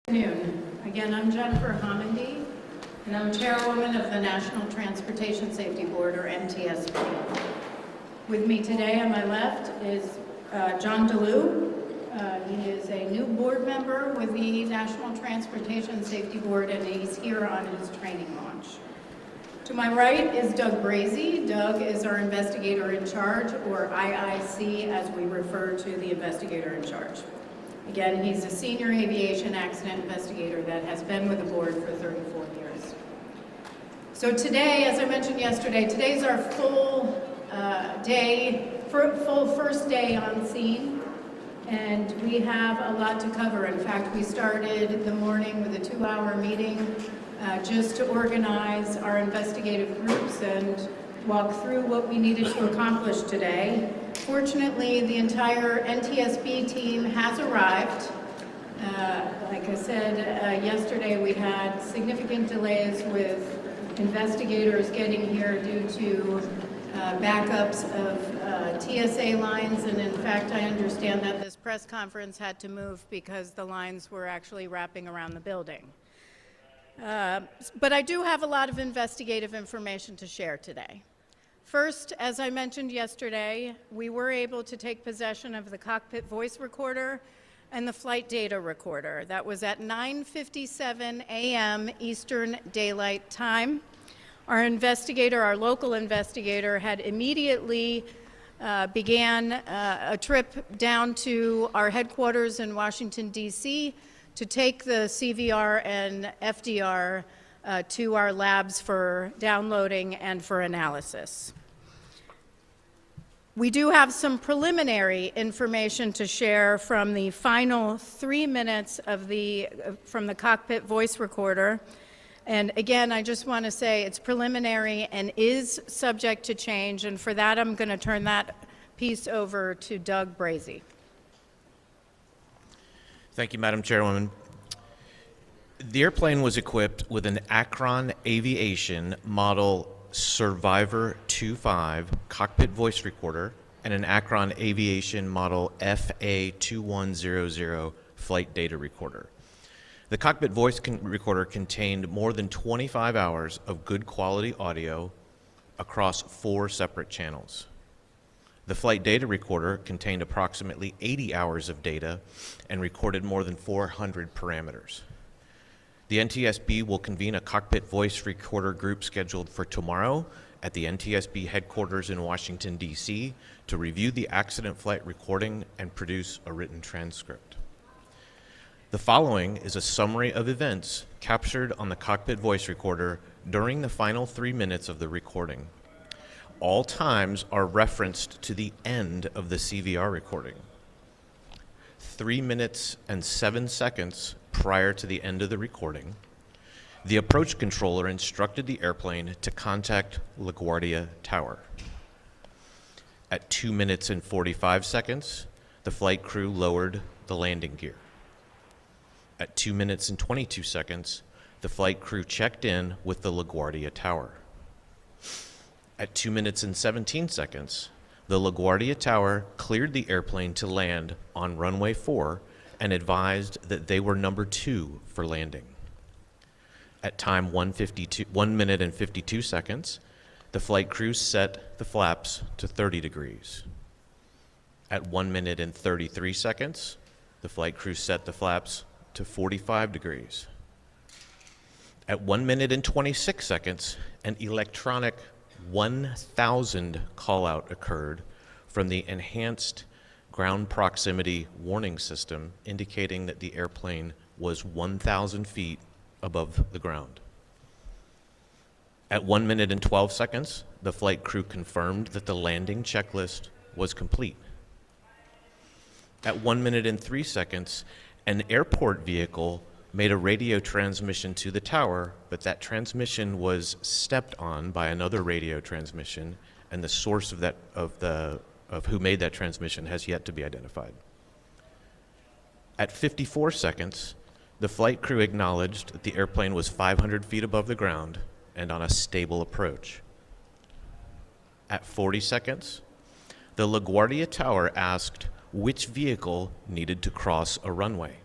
Afternoon. Again, I'm Jennifer Homendy, and I'm chairwoman of the National Transportation Safety Board, or NTSB. With me today on my left is John DeLue. He is a new board member with the National Transportation Safety Board, and he's here on his training launch. To my right is Doug Brazy. Doug is our investigator in charge, or IIC, as we refer to the investigator in charge. Again, he's a senior aviation accident investigator that has been with the board for 34 years. So today, as I mentioned yesterday, today's our full first day on scene, and we have a lot to cover. In fact, we started the morning with a 2-hour meeting just to organize our investigative groups and walk through what we needed to accomplish today. Fortunately, the entire NTSB team has arrived. Like I said, yesterday we had significant delays with investigators getting here due to backups of TSA lines, and in fact I understand that this press conference had to move because the lines were actually wrapping around the building. But I do have a lot of investigative information to share today. First, as I mentioned yesterday, we were able to take possession of the cockpit voice recorder and the flight data recorder. That was at 9:57 a.m. Eastern Daylight Time. Our local investigator, had immediately began a trip down to our headquarters in Washington, D.C. to take the CVR and FDR to our labs for downloading and for analysis. We do have some preliminary information to share from the final 3 minutes from the cockpit voice recorder. And again, I just want to say it's preliminary and is subject to change, and for that I'm going to turn that piece over to Doug Brazy. Thank you, Madam Chairwoman. The airplane was equipped with an Akron Aviation Model Survivor 2.5 cockpit voice recorder and an Akron Aviation Model FA2100 flight data recorder. The cockpit voice recorder contained more than 25 hours of good quality audio across 4 separate channels. The flight data recorder contained approximately 80 hours of data and recorded more than 400 parameters. The NTSB will convene a cockpit voice recorder group scheduled for tomorrow at the NTSB headquarters in Washington, D.C. to review the accident flight recording and produce a written transcript. The following is a summary of events captured on the cockpit voice recorder during the final 3 minutes of the recording. All times are referenced to the end of the CVR recording. 3 minutes and 7 seconds prior to the end of the recording, the approach controller instructed the airplane to contact LaGuardia Tower. At 2 minutes and 45 seconds, the flight crew lowered the landing gear. At 2 minutes and 22 seconds, the flight crew checked in with the LaGuardia Tower. At 2 minutes and 17 seconds, the LaGuardia Tower cleared the airplane to land on runway 4 and advised that they were number 2 for landing. At time 1 minute and 52 seconds, the flight crew set the flaps to 30 degrees. At 1 minute and 33 seconds, the flight crew set the flaps to 45 degrees. At 1 minute and 26 seconds, an electronic 1,000 call-out occurred from the enhanced ground proximity warning system, indicating that the airplane was 1,000 feet above the ground. At 1 minute and 12 seconds, the flight crew confirmed that the landing checklist was complete. At 1 minute and 3 seconds, an airport vehicle made a radio transmission to the tower, but that transmission was stepped on by another radio transmission, and the source of who made that transmission has yet to be identified. At 54 seconds, the flight crew acknowledged that the airplane was 500 feet above the ground and on a stable approach. At 40 seconds, the LaGuardia Tower asked which vehicle needed to cross a runway.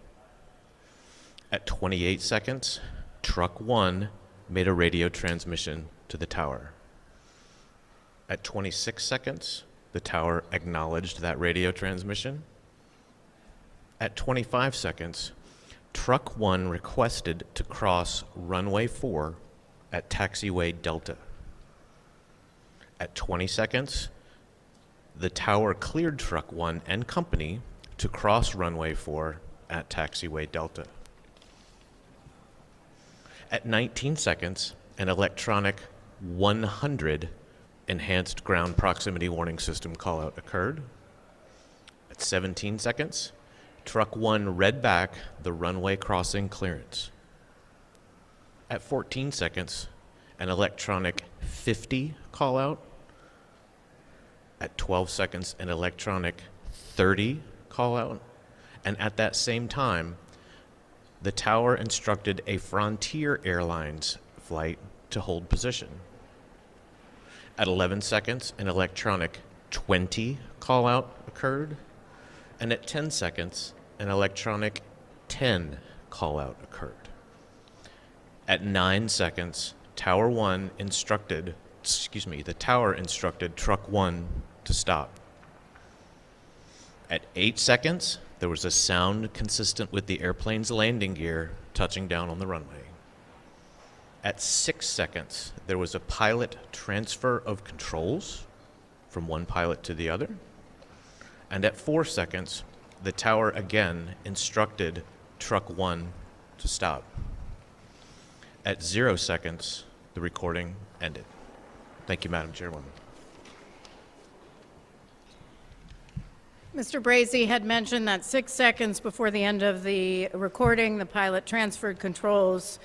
At 28 seconds, Truck 1 made a radio transmission to the tower. At 26 seconds, the tower acknowledged that radio transmission. At 25 seconds, Truck 1 requested to cross runway 4 at taxiway Delta. At 20 seconds, the tower cleared Truck 1 and company to cross runway 4 at taxiway Delta. At 19 seconds, an electronic 100 enhanced ground proximity warning system callout occurred. At 17 seconds, Truck 1 read back the runway crossing clearance. At 14 seconds, an electronic 50 callout. At 12 seconds, an electronic 30 callout. And at that same time, the tower instructed a Frontier Airlines flight to hold position. At 11 seconds, an electronic 20 callout occurred. And at 10 seconds, an electronic 10 callout occurred. At 9 seconds, the tower instructed Truck 1 to stop. At 8 seconds, there was a sound consistent with the airplane's landing gear touching down on the runway. At 6 seconds, there was a pilot transfer of controls from one pilot to the other. And at 4 seconds, the tower again instructed Truck 1 to stop. At 0 seconds, the recording ended. Thank you, Madam Chairwoman. Mr. Brazy had mentioned that 6 seconds before the end of the recording, the pilot transferred controls.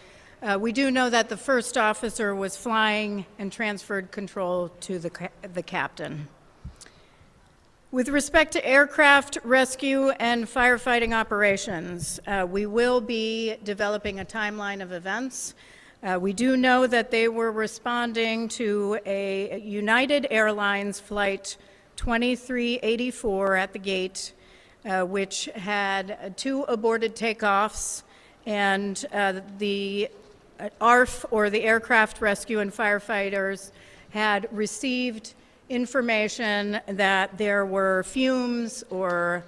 We do know that the first officer was flying and transferred control to the captain. With respect to aircraft rescue and firefighting operations, we will be developing a timeline of events. We do know that they were responding to a United Airlines flight 2384 at the gate, which had 2 aborted takeoffs, and the ARF, or the Aircraft Rescue and Firefighters, had received information that there were fumes or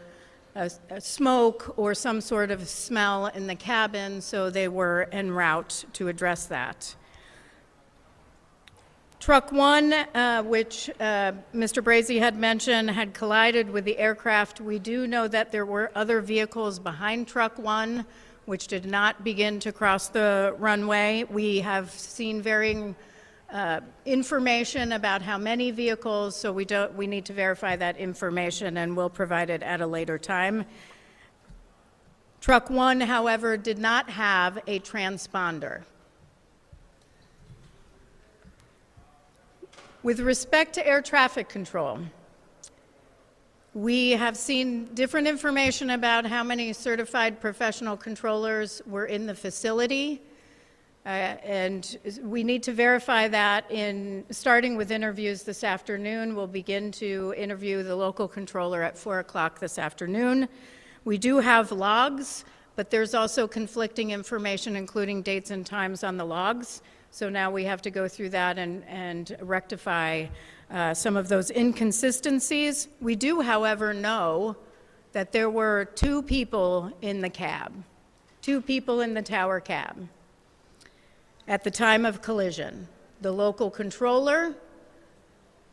smoke or some sort of smell in the cabin, so they were en route to address that. Truck 1, which Mr. Brazy had mentioned, had collided with the aircraft. We do know that there were other vehicles behind Truck 1, which did not begin to cross the runway. We have seen varying information about how many vehicles, so we need to verify that information, and we'll provide it at a later time. Truck 1, however, did not have a transponder. With respect to air traffic control, we have seen different information about how many certified professional controllers were in the facility, and we need to verify that starting with interviews this afternoon. We'll begin to interview the local controller at 4 o'clock this afternoon. We do have logs, but there's also conflicting information, including dates and times on the logs. So now we have to go through that and rectify some of those inconsistencies. We do, however, know that there were 2 people in the cab, 2 people in the tower cab at the time of collision, the local controller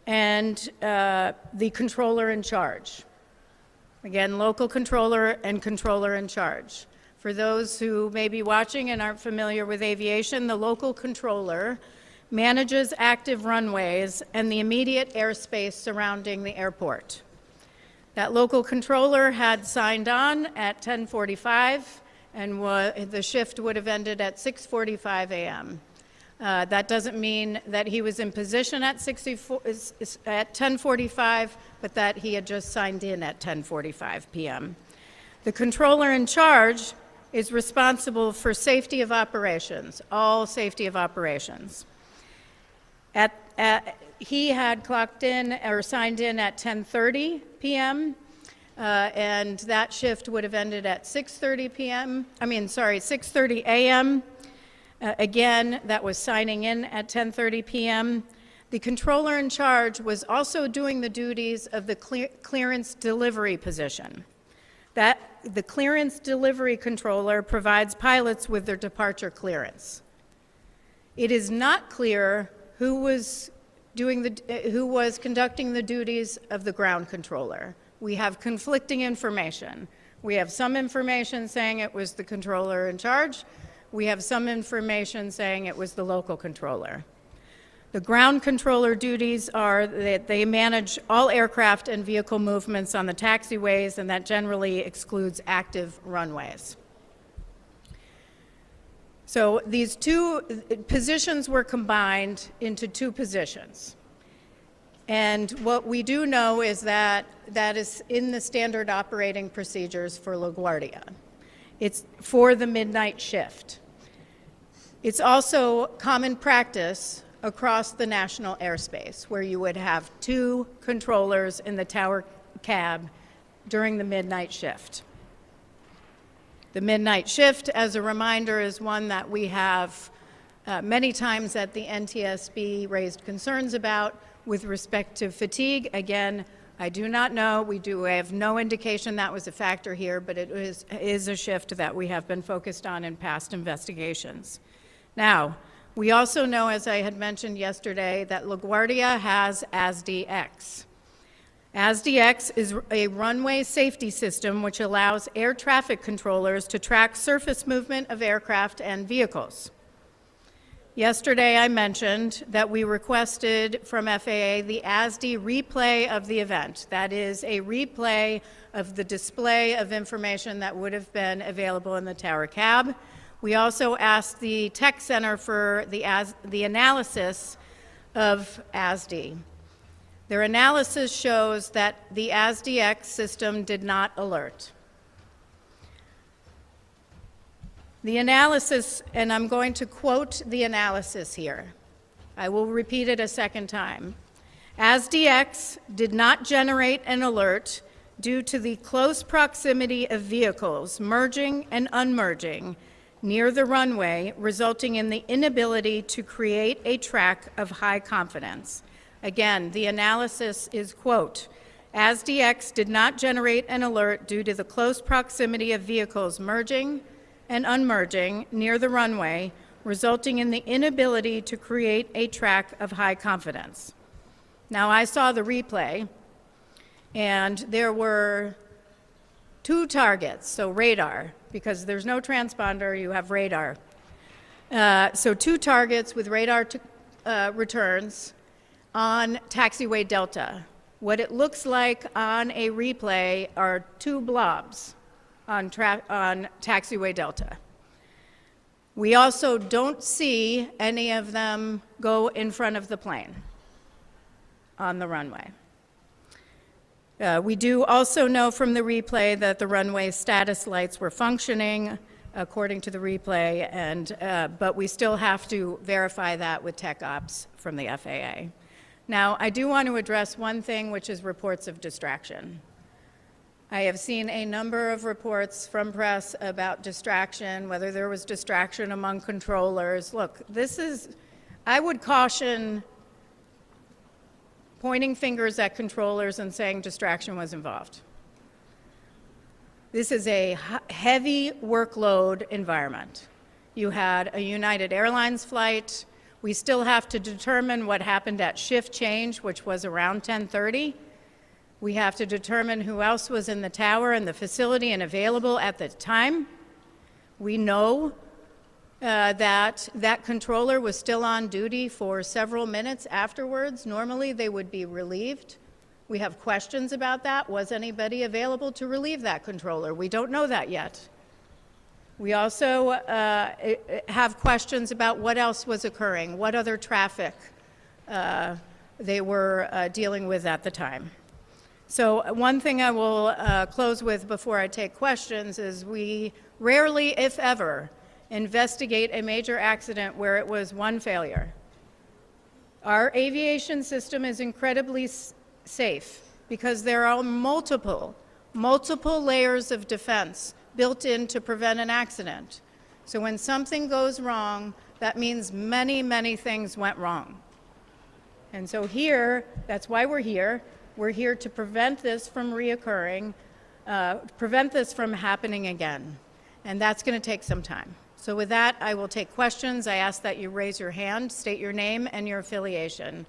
and the controller in charge. Again, local controller and controller in charge. For those who may be watching and aren't familiar with aviation, the local controller manages active runways and the immediate airspace surrounding the airport. That local controller had signed on at 10:45, and the shift would have ended at 6:45 a.m. That doesn't mean that he was in position at 10:45, but that he had just signed in at 10:45 p.m. The controller in charge is responsible for safety of operations, all safety of operations. He had clocked in or signed in at 10:30 p.m. and that shift would have ended at 6:30 a.m. Again, that was signing in at 10:30 p.m. The controller in charge was also doing the duties of the clearance delivery position. The clearance delivery controller provides pilots with their departure clearance. It is not clear who was conducting the duties of the ground controller. We have conflicting information. We have some information saying it was the controller in charge. We have some information saying it was the local controller. The ground controller duties are that they manage all aircraft and vehicle movements on the taxiways, and that generally excludes active runways. So these two positions were combined into two positions. And what we do know is that that is in the standard operating procedures for LaGuardia. It's for the midnight shift. It's also common practice across the national airspace where you would have two controllers in the tower cab during the midnight shift. The midnight shift, as a reminder, is one that we have many times at the NTSB raised concerns about with respect to fatigue. Again, I do not know. We have no indication that was a factor here, but it is a shift that we have been focused on in past investigations. Now, we also know, as I had mentioned yesterday, that LaGuardia has ASDX. ASDX is a runway safety system which allows air traffic controllers to track surface movement of aircraft and vehicles. Yesterday, I mentioned that we requested from FAA the ASD replay of the event. That is a replay of the display of information that would have been available in the tower cab. We also asked the Tech Center for the analysis of ASD. Their analysis shows that the ASDX system did not alert. The analysis, and I'm going to quote the analysis here. I will repeat it a second time. ASDX did not generate an alert due to the close proximity of vehicles merging and unmerging near the runway, resulting in the inability to create a track of high confidence. Again, the analysis is, quote, ASDX did not generate an alert due to the close proximity of vehicles merging and unmerging near the runway, resulting in the inability to create a track of high confidence. Now, I saw the replay, and there were two targets, so radar, because there's no transponder, you have radar. So two targets with radar returns on taxiway Delta. What it looks like on a replay are two blobs on taxiway Delta. We also don't see any of them go in front of the plane on the runway. We do also know from the replay that the runway status lights were functioning according to the replay, but we still have to verify that with tech ops from the FAA. Now, I do want to address one thing, which is reports of distraction. I have seen a number of reports from press about distraction, whether there was distraction among controllers. Look, I would caution pointing fingers at controllers and saying distraction was involved. This is a heavy workload environment. You had a United Airlines flight. We still have to determine what happened at shift change, which was around 10:30. We have to determine who else was in the tower and the facility and available at the time. We know that controller was still on duty for several minutes afterwards. Normally, they would be relieved. We have questions about that. Was anybody available to relieve that controller? We don't know that yet. We also have questions about what else was occurring, what other traffic they were dealing with at the time. So one thing I will close with before I take questions is we rarely, if ever, investigate a major accident where it was one failure. Our aviation system is incredibly safe because there are multiple multiple layers of defense built in to prevent an accident. So when something goes wrong, that means many, many things went wrong. And so here, that's why we're here. We're here to prevent this from reoccurring, prevent this from happening again. And that's going to take some time. So with that, I will take questions. I ask that you raise your hand, state your name and your affiliation.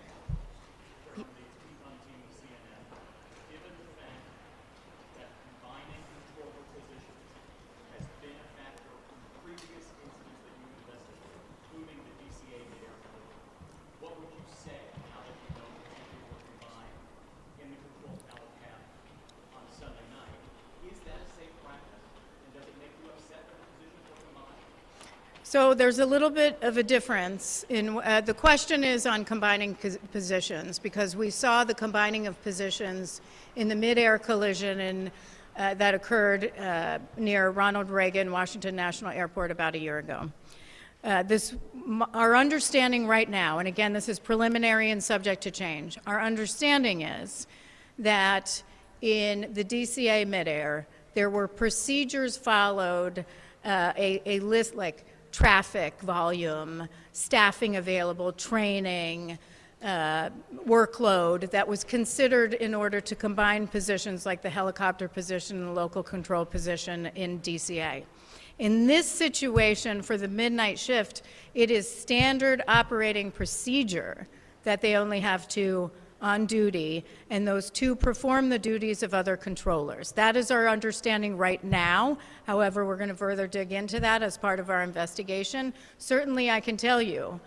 So there's a little bit of a difference in, the question is on combining positions, because we saw the combining of positions in the mid-air collision that occurred near Ronald Reagan Washington National Airport about a year ago. Our understanding right now, and again, this is preliminary and subject to change, our understanding is that in the DCA mid-air, there were procedures followed, a list like traffic volume, staffing available, training, workload that was considered in order to combine positions like the helicopter position and the local control position in DCA. In this situation for the midnight shift, it is standard operating procedure that they only have two on duty, and those two perform the duties of other controllers. That is our understanding right now. However, we're going to further dig into that as part of our investigation. Certainly, I can tell you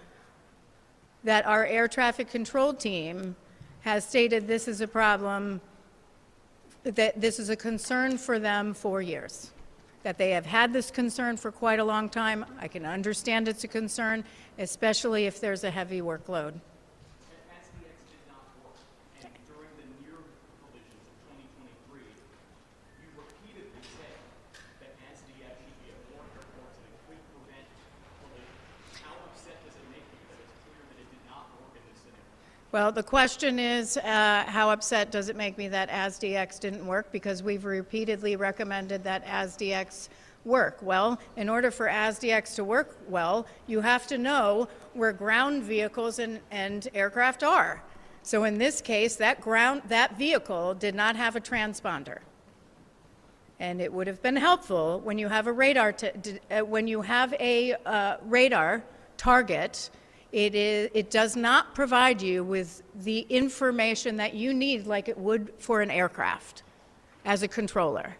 that our air traffic control team has stated this is a problem, that this is a concern for them for years, that they have had this concern for quite a long time. I can understand it's a concern, especially if there's a heavy workload. Well, the question is, how upset does it make me that ASDX didn't work? Because we've repeatedly recommended that ASDX work. Well, in order for ASDX to work well, you have to know where ground vehicles and aircraft are. So in this case, that vehicle did not have a transponder. And it would have been helpful when you have a radar, radar target. It does not provide you with the information that you need like it would for an aircraft as a controller.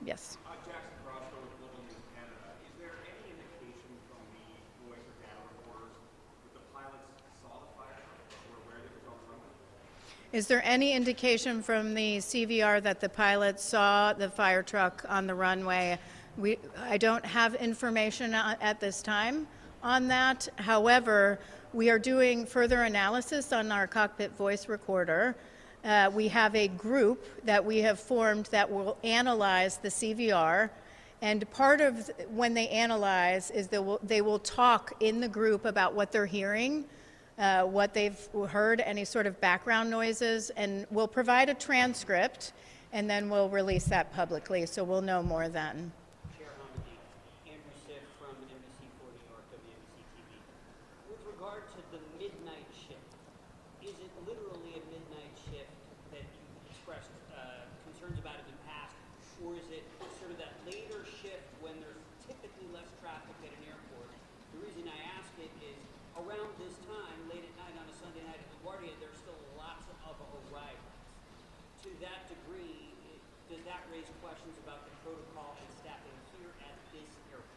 Yes. Jackson Crosco with Global News Canada. Is there any indication from the voice or data reporters that the pilots saw the fire truck or where they were going from? Is there any indication from the CVR that the pilots saw the fire truck on the runway? I don't have information at this time on that. However, we are doing further analysis on our cockpit voice recorder. We have a group that we have formed that will analyze the CVR, and part of when they analyze is they will talk in the group about what they're hearing, what they've heard, any sort of background noises, and we'll provide a transcript, and then we'll release that publicly, so we'll know more then. Regard to the midnight shift, is it literally a midnight shift that you expressed concerns about in the past, or is it sort of that later shift when there's typically less traffic at an airport? The reason I ask it is around this time, late at night on a Sunday night at LaGuardia, there's still lots of arrivals. To that degree, does that raise questions about the protocol and staffing here at this airport?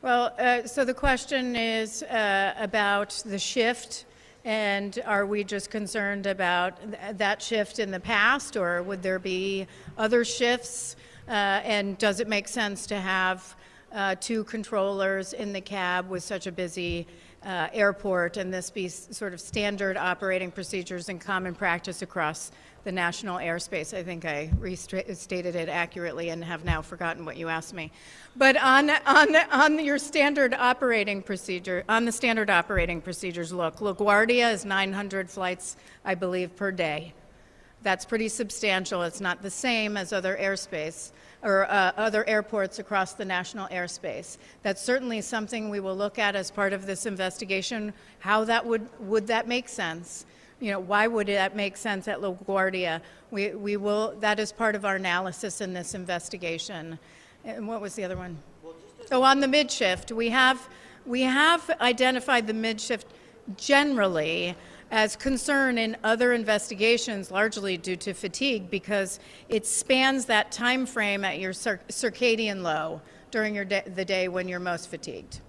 Well, so the question is about the shift, and are we just concerned about that shift in the past, or would there be other shifts, and does it make sense to have two controllers in the cab with such a busy airport, and this be sort of standard operating procedures and common practice across the national airspace? I think I restated it accurately and have now forgotten what you asked me. But on your standard operating procedure, on the standard operating procedures, look, LaGuardia is 900 flights, I believe, per day. That's pretty substantial. It's not the same as other airspace or other airports across the national airspace. That's certainly something we will look at as part of this investigation. How that would that make sense? You know, why would that make sense at LaGuardia? We will, that is part of our analysis in this investigation. And what was the other one? Oh, on the mid-shift, we have identified the mid-shift generally as concern in other investigations, largely due to fatigue, because it spans that time frame at your circadian low during your the day when you're most fatigued.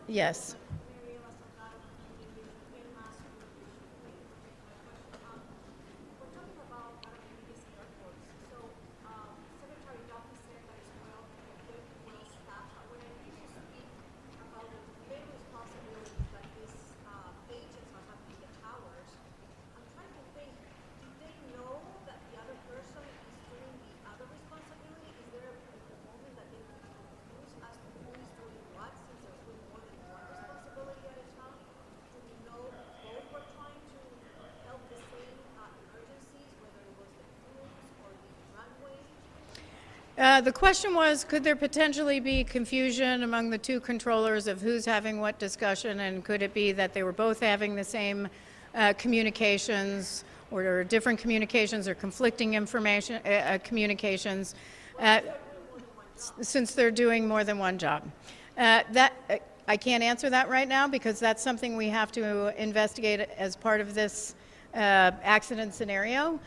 Yes. The question was, could there potentially be confusion among the two controllers of who's having what discussion, and could it be that they were both having the same communications, or different communications, or conflicting information communications, since they're doing more than one job? I can't answer that right now, because that's something we have to investigate as part of this accident scenario.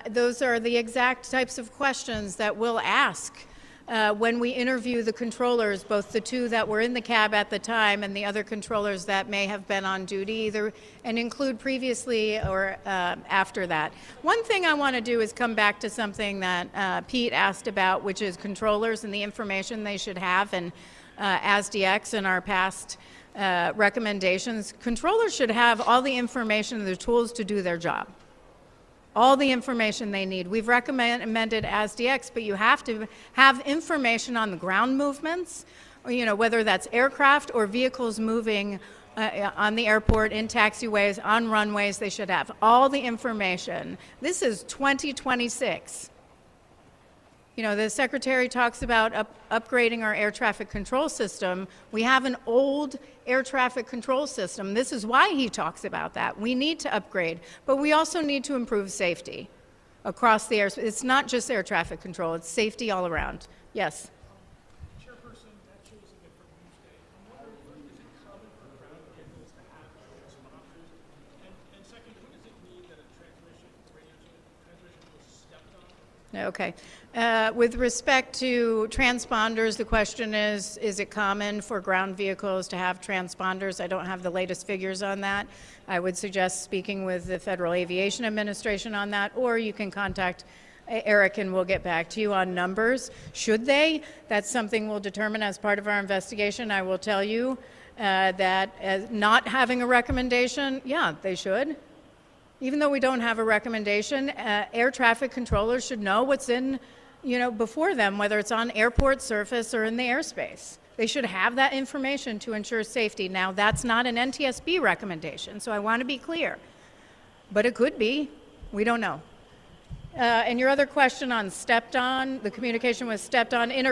Those are the exact types of questions that we'll ask when we interview the controllers, both the two that were in the cab at the time and the other controllers that may have been on duty, either and include previously or after that. One thing I want to do is come back to something that Pete asked about, which is controllers and the information they should have, and ASDX and our past recommendations. Controllers should have all the information and the tools to do their job. All the information they need. We've recommended ASDX, but you have to have information on the ground movements, or, you know, whether that's aircraft or vehicles moving on the airport, in taxiways, on runways. They should have all the information. This is 2026. You know, the Secretary talks about upgrading our air traffic control system. We have an old air traffic control system. This is why he talks about that. We need to upgrade, but we also need to improve safety across the airspace. It's not just air traffic control, it's safety all around. Yes? Chairperson, that shows a different news day. I'm wondering, is it common for ground vehicles to have transponders? And second, what does it mean that a radio transmission was stepped on? Okay. With respect to transponders, the question is it common for ground vehicles to have transponders? I don't have the latest figures on that. I would suggest speaking with the Federal Aviation Administration on that, or you can contact Eric and we'll get back to you on numbers. Should they? That's something we'll determine as part of our investigation. I will tell you that not having a recommendation, yeah, they should. Even though we don't have a recommendation, air traffic controllers should know what's in, you know, before them, whether it's on airport surface or in the airspace. They should have that information to ensure safety. Now, that's not an NTSB recommendation, so I want to be clear. But it could be. We don't know. And your other question on stepped on, the communication was stepped on, it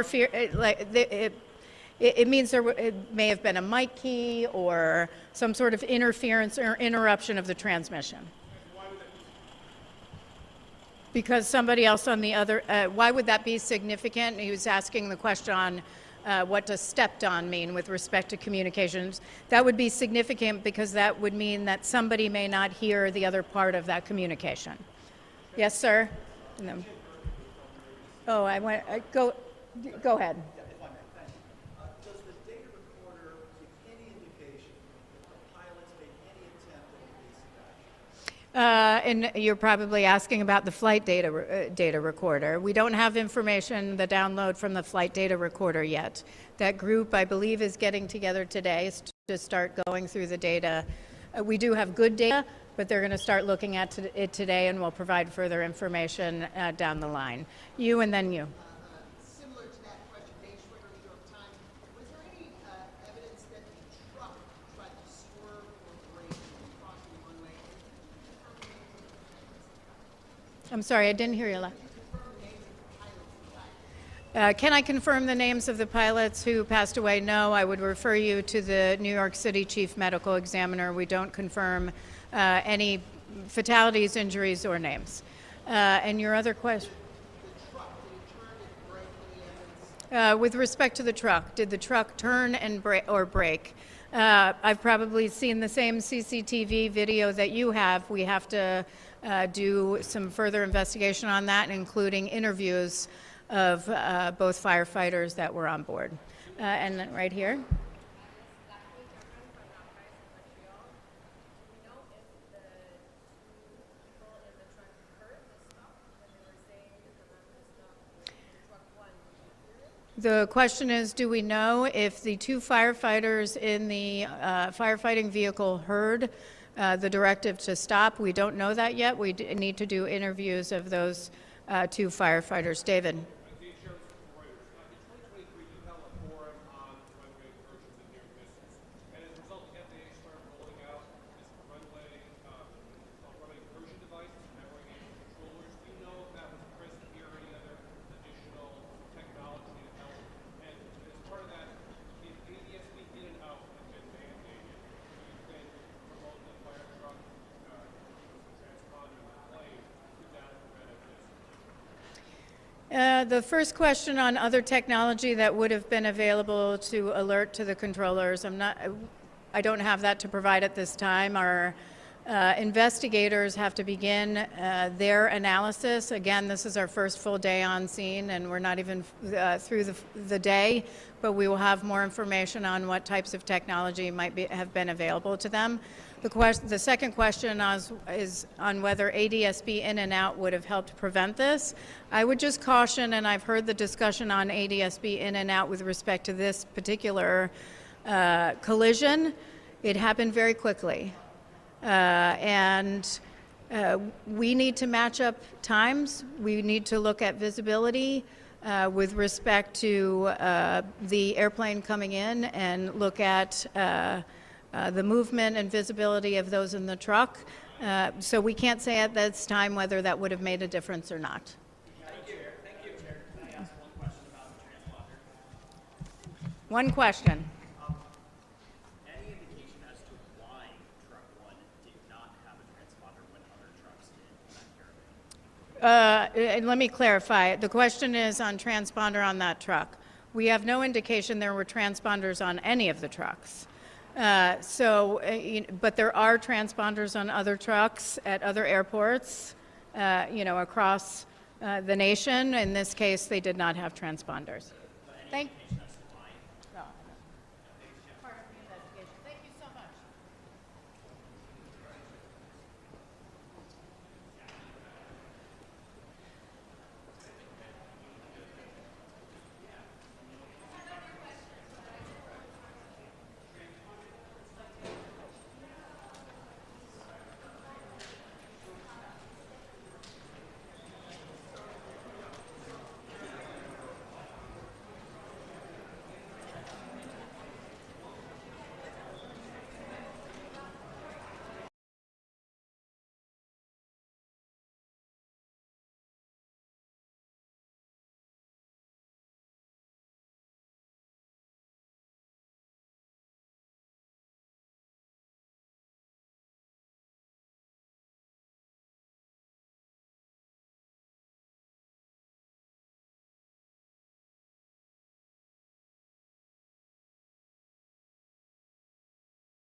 means it may have been a mic key or some sort of interference or interruption of the transmission. Because somebody else on the other, why would that be significant? He was asking the question on what does stepped on mean with respect to communications. That would be significant because that would mean that somebody may not hear the other part of that communication. Yes, sir? No. Oh, go ahead. Does the data recorder give any indication that pilots make any attempt at evasive action? And you're probably asking about the flight data recorder. We don't have information, the download from the flight data recorder yet. That group, I believe, is getting together today to start going through the data. We do have good data, but they're going to start looking at it today, and we'll provide further information down the line. You and then you. Similar to that question, Dave Schwicker, New York Times. Was there any evidence that the truck tried to swerve or brake crossing the runway? I'm sorry, I didn't hear you. Can I confirm the names of the pilots who passed away? No, I would refer you to the New York City Chief Medical Examiner. We don't confirm any fatalities, injuries, or names. And your other question? With respect to the truck, did the truck turn and brake? I've probably seen the same CCTV video that you have. We have to do some further investigation on that, including interviews of both firefighters that were on board. And then right here. The question is, do we know if the two firefighters in the firefighting vehicle heard the directive to stop? We don't know that yet. We need to do interviews of those two firefighters. David. The first question on other technology that would have been available to alert to the controllers, I don't have that to provide at this time. Our investigators have to begin their analysis. Again, this is our first full day on scene, and we're not even through the day, but we will have more information on what types of technology might have been available to them. The second question is on whether ADSB in and out would have helped prevent this. I would just caution, and I've heard the discussion on ADSB in and out with respect to this particular collision. It happened very quickly. And we need to match up times. We need to look at visibility with respect to the airplane coming in and look at the movement and visibility of those in the truck. So we can't say at this time whether that would have made a difference or not. Thank you. Chair. Can I ask one question about the transponder? One question. Any indication as to why truck one did not have a transponder when other trucks did in that caravan? And let me clarify. The question is on transponder on that truck. We have no indication there were transponders on any of the trucks. But there are transponders on other trucks at other airports, across the nation. In this case, they did not have transponders. Thank you.